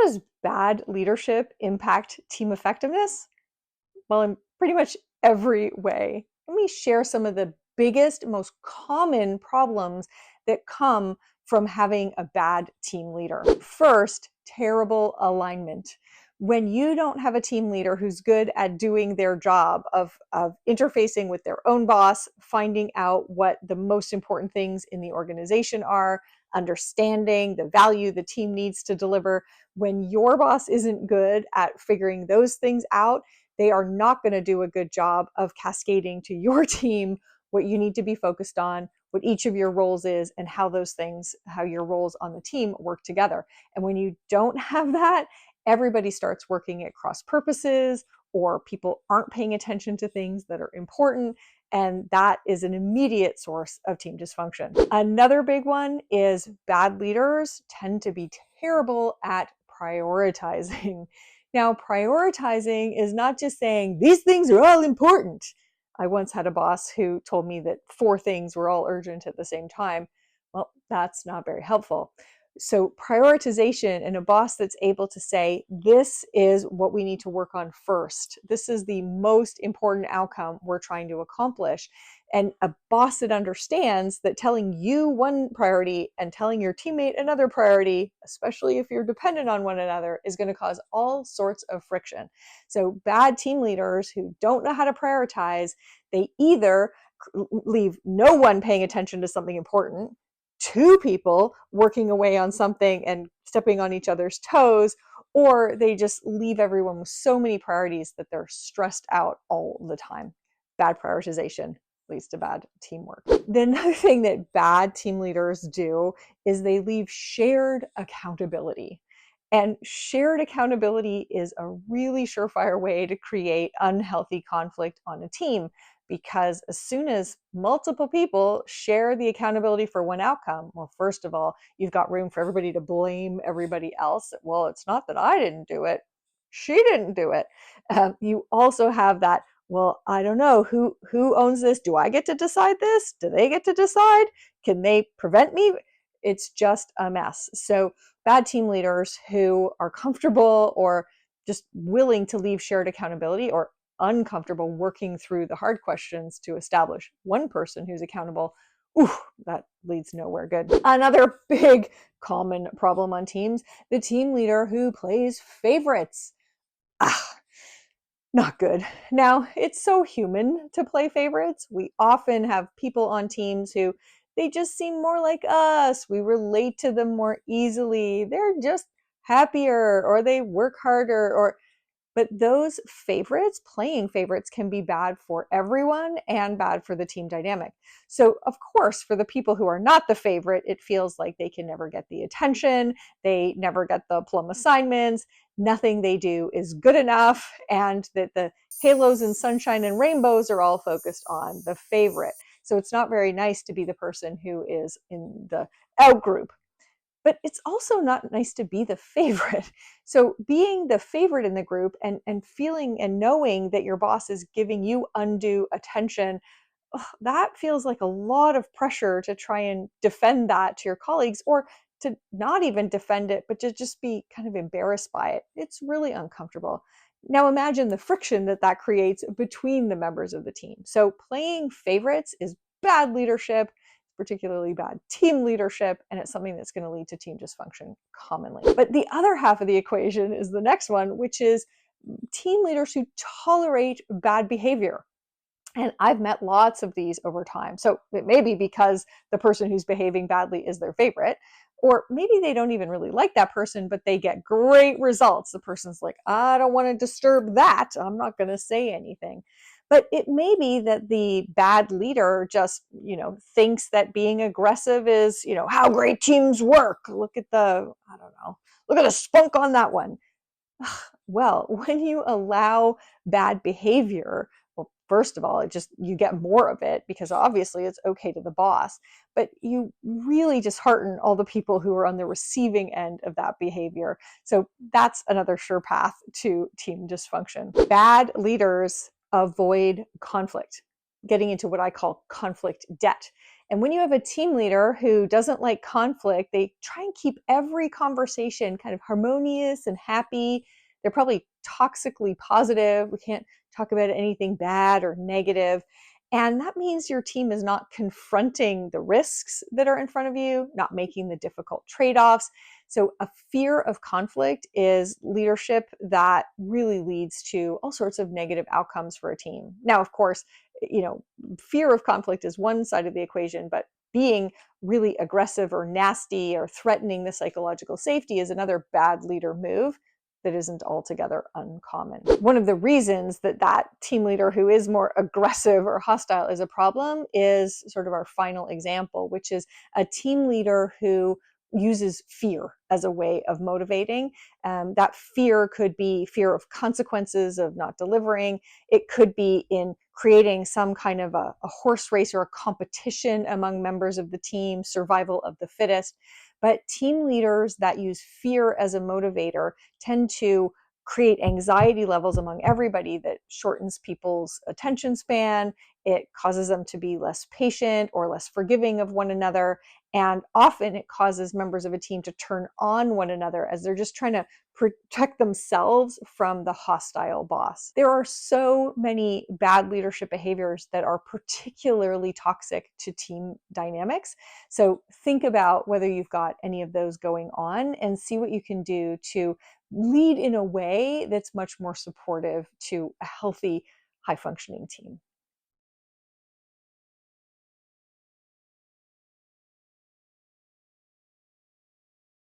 does bad leadership impact team effectiveness? Well, in pretty much every way. Let me share some of the biggest, most common problems that come from having a bad team leader. First, terrible alignment. When you don't have a team leader who's good at doing their job of interfacing with their own boss, finding out what the most important things in the organization are, understanding the value the team needs to deliver, when your boss isn't good at figuring those things out, they are not going to do a good job of cascading to your team what you need to be focused on, what each of your roles is, and how those things, how your roles on the team work together. And when you don't have that, everybody starts working at cross purposes, or people aren't paying attention to things that are important. And that is an immediate source of team dysfunction. Another big one is bad leaders tend to be terrible at prioritizing. Now, prioritizing is not just saying these things are all important. I once had a boss who told me that 4 things were all urgent at the same time. Well, that's not very helpful. So prioritization, and a boss that's able to say, this is what we need to work on first. This is the most important outcome we're trying to accomplish. And a boss that understands that telling you one priority and telling your teammate another priority, especially if you're dependent on one another, is going to cause all sorts of friction. So bad team leaders who don't know how to prioritize, they either leave no one paying attention to something important, 2 people working away on something and stepping on each other's toes, or they just leave everyone with so many priorities that they're stressed out all the time. Bad prioritization leads to bad teamwork. The another thing that bad team leaders do is they leave shared accountability. And shared accountability is a really surefire way to create unhealthy conflict on a team, because as soon as multiple people share the accountability for one outcome, well, first of all, you've got room for everybody to blame everybody else. Well, it's not that I didn't do it, she didn't do it. You also have that, well, I don't know, who owns this? Do I get to decide this? Do they get to decide? Can they prevent me? It's just a mess. So bad team leaders who are comfortable or just willing to leave shared accountability, or uncomfortable working through the hard questions to establish one person who's accountable, ooh, that leads nowhere good. Another big common problem on teams, the team leader who plays favorites. Ah, not good. Now, it's so human to play favorites. We often have people on teams who they just seem more like us. We relate to them more easily. They're just happier, or they work harder, or but those favorites, playing favorites, can be bad for everyone and bad for the team dynamic. So, of course, for the people who are not the favorite, it feels like they can never get the attention, they never get the plum assignments, nothing they do is good enough, and that the halos and sunshine and rainbows are all focused on the favorite. So it's not very nice to be the person who is in the out group. But it's also not nice to be the favorite. So being the favorite in the group and feeling and knowing that your boss is giving you undue attention, that feels like a lot of pressure to try and defend that to your colleagues, or to not even defend it, but to just be kind of embarrassed by it. It's really uncomfortable. Now imagine the friction that that creates between the members of the team. So playing favorites is bad leadership, particularly bad team leadership, and it's something that's going to lead to team dysfunction commonly. But the other half of the equation is the next one, which is team leaders who tolerate bad behavior. And I've met lots of these over time. So it may be because the person who's behaving badly is their favorite, or maybe they don't even really like that person, but they get great results. The person's like, I don't want to disturb that. I'm not going to say anything. But it may be that the bad leader just, thinks that being aggressive is, how great teams work. Look at the, I don't know, look at the spunk on that one. Well, when you allow bad behavior, well, first of all, you get more of it, because obviously it's okay to the boss, but you really dishearten all the people who are on the receiving end of that behavior. So that's another sure path to team dysfunction. Bad leaders avoid conflict, getting into what I call conflict debt. And when you have a team leader who doesn't like conflict, they try and keep every conversation kind of harmonious and happy. They're probably toxically positive. We can't talk about anything bad or negative. And that means your team is not confronting the risks that are in front of you, not making the difficult trade offs. So, a fear of conflict is leadership that really leads to all sorts of negative outcomes for a team. Now, of course, fear of conflict is one side of the equation, but being really aggressive or nasty or threatening the psychological safety is another bad leader move that isn't altogether uncommon. One of the reasons that team leader who is more aggressive or hostile is a problem is sort of our final example, which is a team leader who uses fear as a way of motivating. That fear could be fear of consequences of not delivering. It could be in creating some kind of a horse race or a competition among members of the team, survival of the fittest. But team leaders that use fear as a motivator tend to create anxiety levels among everybody that shortens people's attention span. It causes them to be less patient or less forgiving of one another. And often it causes members of a team to turn on one another as they're just trying to protect themselves from the hostile boss. There are so many bad leadership behaviors that are particularly toxic to team dynamics. So think about whether you've got any of those going on and see what you can do to lead in a way that's much more supportive to a healthy, high functioning team.